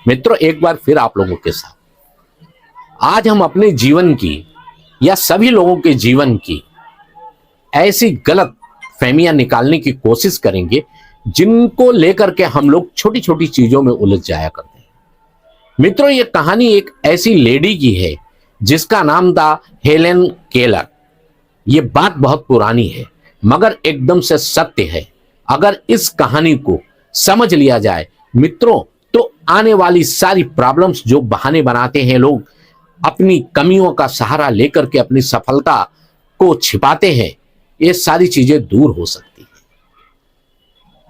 मित्रों, एक बार फिर आप लोगों के साथ आज हम अपने जीवन की या सभी लोगों के जीवन की ऐसी गलत फहमियां निकालने की कोशिश करेंगे जिनको लेकर के हम लोग छोटी छोटी चीजों में उलझ जाया करते हैं। मित्रों, ये कहानी एक ऐसी लेडी की है जिसका नाम था हेलेन केलर। ये बात बहुत पुरानी है मगर एकदम से सत्य है। अगर इस कहानी को समझ लिया जाए मित्रों, तो आने वाली सारी प्रॉब्लम्स जो बहाने बनाते हैं लोग, अपनी कमियों का सहारा लेकर के अपनी सफलता को छिपाते हैं, ये सारी चीजें दूर हो सकती है।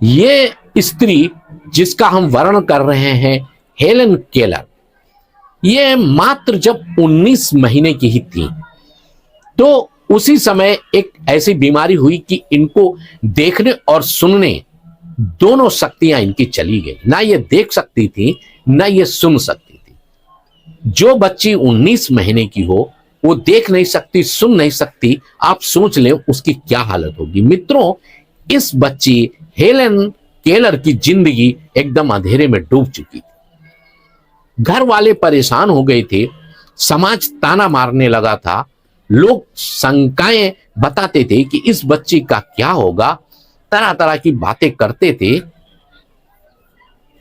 ये स्त्री जिसका हम वर्णन कर रहे हैं, हेलेन केलर, ये मात्र जब 19 महीने की ही थी तो उसी समय एक ऐसी बीमारी हुई कि इनको देखने और सुनने दोनों शक्तियां इनकी चली गई। ना ये देख सकती थी ना ये सुन सकती थी। जो बच्ची 19 महीने की हो वो देख नहीं सकती, सुन नहीं सकती, आप सोच लें उसकी क्या हालत होगी। मित्रों, इस बच्ची हेलेन केलर की जिंदगी एकदम अंधेरे में डूब चुकी थी। घर वाले परेशान हो गए थे, समाज ताना मारने लगा था, लोग शंकाएं बताते थे कि इस बच्ची का क्या होगा, तरह तरह की बातें करते थे।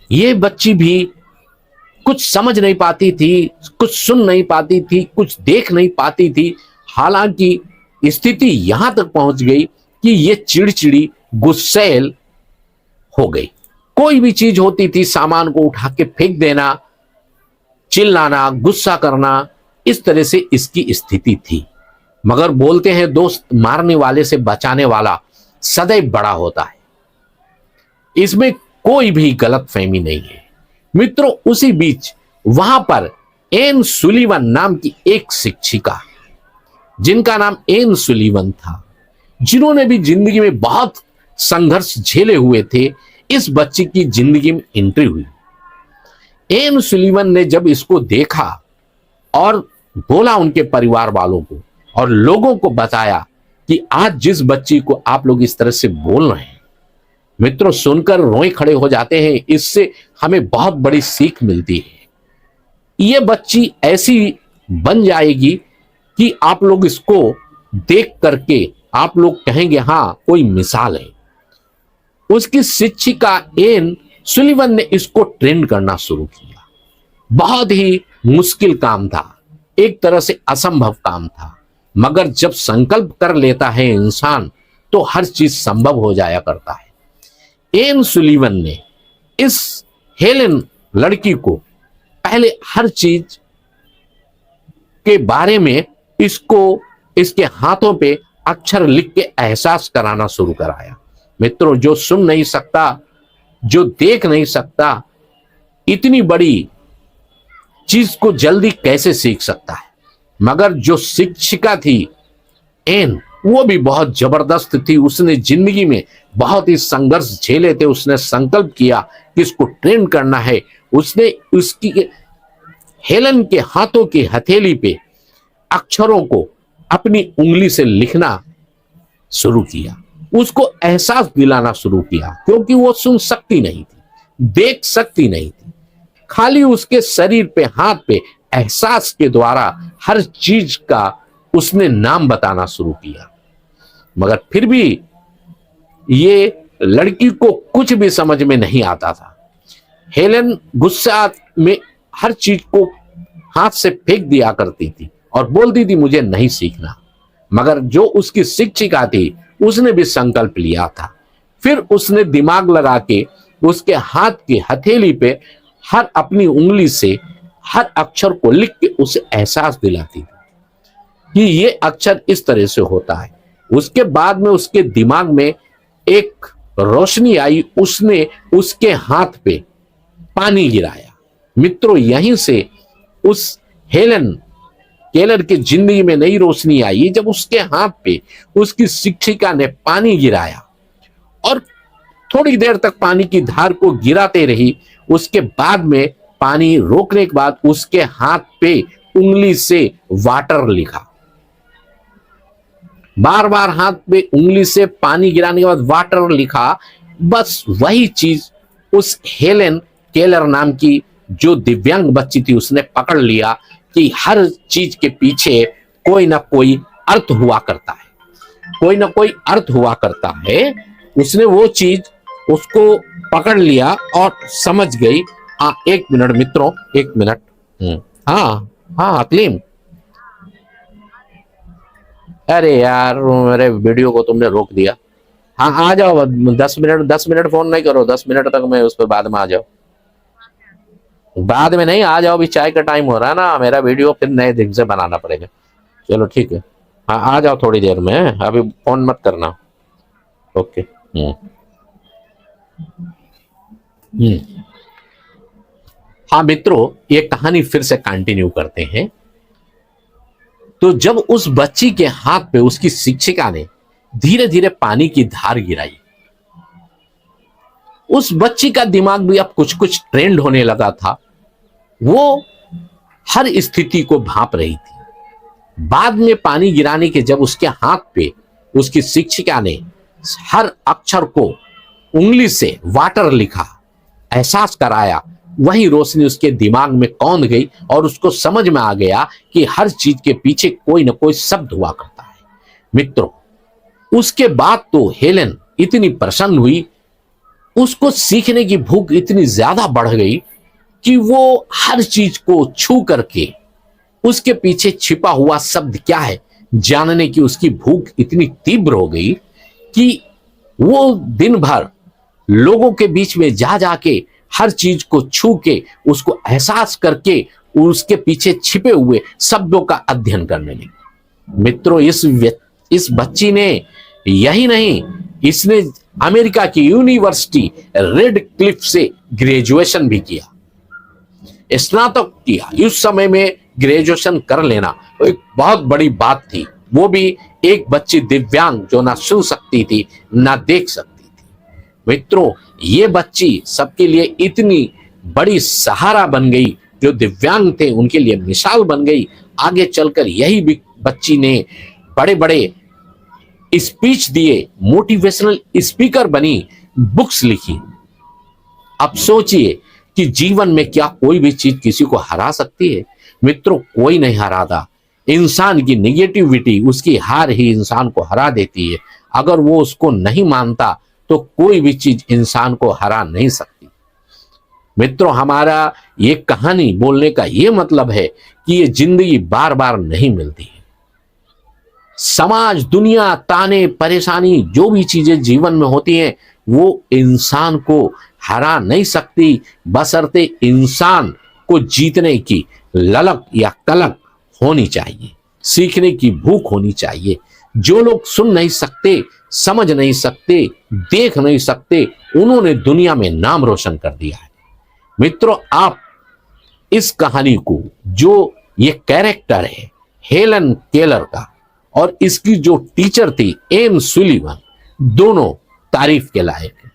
ये बच्ची भी कुछ समझ नहीं पाती थी, कुछ सुन नहीं पाती थी, कुछ देख नहीं पाती थी। हालांकि स्थिति यहां तक पहुंच गई कि ये चिड़चिड़ी गुस्सैल हो गई। कोई भी चीज होती थी सामान को उठा के फेंक देना, चिल्लाना, गुस्सा करना, इस तरह से इसकी स्थिति थी। मगर बोलते हैं दोस्त, मारने वाले से बचाने वाला सदैव बड़ा होता है। इसमें कोई भी गलतफहमी नहीं है। मित्रों, उसी बीच वहां पर एन सुलीवन नाम की एक शिक्षिका, जिनका नाम एन सुलीवन था, जिन्होंने भी जिंदगी में बहुत संघर्ष झेले हुए थे, इस बच्ची की जिंदगी में एंट्री हुई। एन सुलीवन ने जब इसको देखा और बोला उनके परिवार वालों को और लोगों को बताया कि आज जिस बच्ची को आप लोग इस तरह से बोल रहे हैं, मित्रों सुनकर रोए खड़े हो जाते हैं। इससे हमें बहुत बड़ी सीख मिलती है। ये बच्ची ऐसी बन जाएगी कि आप लोग इसको देख करके आप लोग कहेंगे हाँ, कोई मिसाल है। उसकी शिक्षिका एन सुलीवन ने इसको ट्रेन करना शुरू किया। बहुत ही मुश्किल काम था, एक तरह से असंभव काम था, मगर जब संकल्प कर लेता है इंसान तो हर चीज संभव हो जाया करता है। एन सुलीवन ने इस हेलेन लड़की को पहले हर चीज के बारे में इसको इसके हाथों पे अक्षर लिख के एहसास कराना शुरू कराया। मित्रों, जो सुन नहीं सकता, जो देख नहीं सकता, इतनी बड़ी चीज को जल्दी कैसे सीख सकता है। मगर जो शिक्षिका थी एन, वो भी बहुत जबरदस्त थी। उसने जिंदगी में बहुत ही संघर्ष झेले थे। उसने संकल्प किया कि इसको ट्रेन करना है। उसने उसकी हेलेन के हाथों की हथेली पे अक्षरों को अपनी उंगली से लिखना शुरू किया, उसको एहसास दिलाना शुरू किया, क्योंकि वो सुन सकती नहीं थी, देख सकती नहीं थी। खाली उसके शरीर पे, हाथ पे एहसास के द्वारा हर चीज का उसने नाम बताना शुरू किया। मगर फिर भी ये लड़की को कुछ भी समझ में नहीं आता था। हेलेन गुस्सा में हर चीज को हाथ से फेंक दिया करती थी और बोलती थी मुझे नहीं सीखना। मगर जो उसकी शिक्षिका थी उसने भी संकल्प लिया था। फिर उसने दिमाग लगा के उसके हाथ की हथेली पे हर अपनी उंगली से हर अक्षर को लिख के उसे एहसास दिलाती थी कि ये अक्षर इस तरह से होता है। उसके बाद में उसके दिमाग में एक रोशनी आई, उसने उसके हाथ पे पानी गिराया। मित्रों, यहीं से उस हेलेन केलर की जिंदगी में नई रोशनी आई जब उसके हाथ पे उसकी शिक्षिका ने पानी गिराया और थोड़ी देर तक पानी की धार को गिराते रही। उसके बाद में पानी रोकने के बाद उसके हाथ पे उंगली से वाटर लिखा। बार बार हाथ पे उंगली से पानी गिराने के बाद वाटर लिखा। बस वही चीज उस हेलेन केलर नाम की जो दिव्यांग बच्ची थी उसने पकड़ लिया कि हर चीज के पीछे कोई ना कोई अर्थ हुआ करता है, कोई ना कोई अर्थ हुआ करता है। उसने वो चीज उसको पकड़ लिया और समझ गई। एक मिनट मित्रों, एक मिनट। हाँ हाँ अकलीम, अरे यार मेरे वीडियो को तुमने रोक दिया। हाँ आ जाओ, 10 मिनट फोन नहीं करो, 10 मिनट तक मैं उस पर बाद में आ जाओ। बाद में नहीं, आ जाओ, अभी चाय का टाइम हो रहा है ना, मेरा वीडियो फिर नए दिन से बनाना पड़ेगा। चलो ठीक है, हाँ आ जाओ थोड़ी देर में, अभी फोन मत करना। ओके। हाँ मित्रों, ये कहानी फिर से कंटिन्यू करते हैं। तो जब उस बच्ची के हाथ पे उसकी शिक्षिका ने धीरे धीरे पानी की धार गिराई, उस बच्ची का दिमाग भी अब कुछ कुछ ट्रेंड होने लगा था। वो हर स्थिति को भांप रही थी। बाद में पानी गिराने के जब उसके हाथ पे उसकी शिक्षिका ने हर अक्षर को उंगली से वाटर लिखा, एहसास कराया, वही रोशनी उसके दिमाग में कौंध गई और उसको समझ में आ गया कि हर चीज के पीछे कोई ना कोई शब्द हुआ करता है। मित्रों, उसके बाद तो हेलेन इतनी प्रसन्न हुई, उसको सीखने की भूख इतनी ज्यादा बढ़ गई कि वो हर चीज को छू करके उसके पीछे छिपा हुआ शब्द क्या है जानने की उसकी भूख इतनी तीव्र हो गई कि वो दिन भर लोगों के बीच में जा जाके हर चीज को छू के उसको एहसास करके उसके पीछे छिपे हुए शब्दों का अध्ययन करने लगी। मित्रों, इस बच्ची ने यही नहीं, इसने अमेरिका की यूनिवर्सिटी रेड क्लिफ से ग्रेजुएशन भी किया, स्नातक किया। उस समय में ग्रेजुएशन कर लेना तो एक बहुत बड़ी बात थी, वो भी एक बच्ची दिव्यांग जो ना सुन सकती थी ना देख सकती थी। मित्रों, ये बच्ची सबके लिए इतनी बड़ी सहारा बन गई, जो दिव्यांग थे उनके लिए मिसाल बन गई। आगे चलकर यही भी बच्ची ने बड़े बड़े स्पीच दिए, मोटिवेशनल स्पीकर बनी, बुक्स लिखी। अब सोचिए कि जीवन में क्या कोई भी चीज किसी को हरा सकती है? मित्रों, कोई नहीं हराता। इंसान की निगेटिविटी, उसकी हार ही इंसान को हरा देती है। अगर वो उसको नहीं मानता तो कोई भी चीज इंसान को हरा नहीं सकती। मित्रों, हमारा ये कहानी बोलने का ये मतलब है कि ये जिंदगी बार बार नहीं मिलती है। समाज, दुनिया, ताने, परेशानी, जो भी चीजें जीवन में होती हैं वो इंसान को हरा नहीं सकती, बशर्ते इंसान को जीतने की ललक या कलक होनी चाहिए, सीखने की भूख होनी चाहिए। जो लोग सुन नहीं सकते, समझ नहीं सकते, देख नहीं सकते, उन्होंने दुनिया में नाम रोशन कर दिया है। मित्रों, आप इस कहानी को, जो ये कैरेक्टर है हेलन केलर का और इसकी जो टीचर थी एम सुलिवन, दोनों तारीफ के लायक है।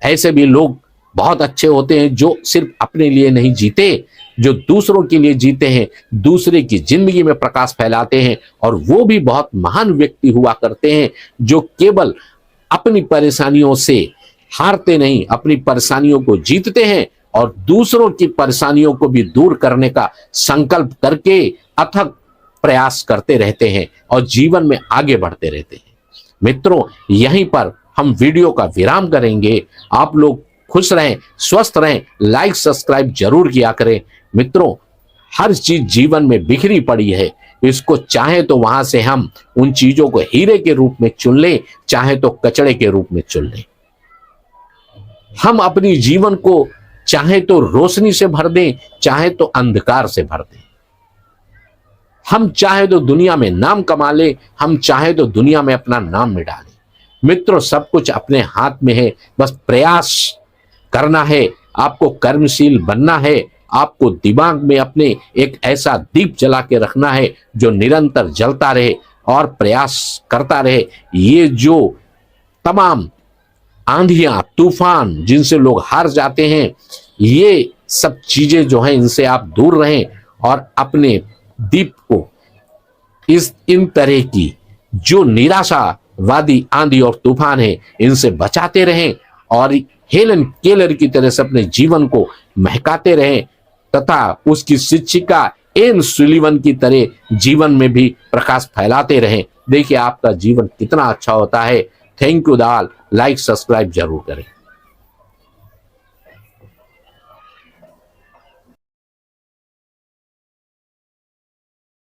ऐसे भी लोग बहुत अच्छे होते हैं जो सिर्फ अपने लिए नहीं जीते, जो दूसरों के लिए जीते हैं, दूसरे की जिंदगी में प्रकाश फैलाते हैं। और वो भी बहुत महान व्यक्ति हुआ करते हैं जो केवल अपनी परेशानियों से हारते नहीं, अपनी परेशानियों को जीतते हैं और दूसरों की परेशानियों को भी दूर करने का संकल्प करके अथक प्रयास करते रहते हैं और जीवन में आगे बढ़ते रहते हैं। मित्रों, यहीं पर हम वीडियो का विराम करेंगे। आप लोग खुश रहें, स्वस्थ रहें, लाइक सब्सक्राइब जरूर किया करें। मित्रों, हर चीज जीवन में बिखरी पड़ी है, इसको चाहे तो वहां से हम उन चीजों को हीरे के रूप में चुन लें, चाहे तो कचड़े के रूप में चुन लें। हम अपनी जीवन को चाहे तो रोशनी से भर दें, चाहे तो अंधकार से भर दें। हम चाहे तो दुनिया में नाम कमा ले, हम चाहे तो दुनिया में अपना नाम मिटा लें। मित्रों, सब कुछ अपने हाथ में है, बस प्रयास करना है, आपको कर्मशील बनना है, आपको दिमाग में अपने एक ऐसा दीप जला के रखना है जो निरंतर जलता रहे और प्रयास करता रहे। ये जो तमाम आंधियां, तूफान जिनसे लोग हार जाते हैं, ये सब चीजें जो हैं इनसे आप दूर रहें और अपने दीप को इन तरह की जो निराशावादी आंधी और तूफान है इनसे बचाते रहें और हेलन केलर की तरह से अपने जीवन को महकाते रहें तथा उसकी शिक्षिका एन सुलिवन की तरह जीवन में भी प्रकाश फैलाते रहें। देखिए आपका जीवन कितना अच्छा होता है। Thank you dal, like subscribe जरूर करें।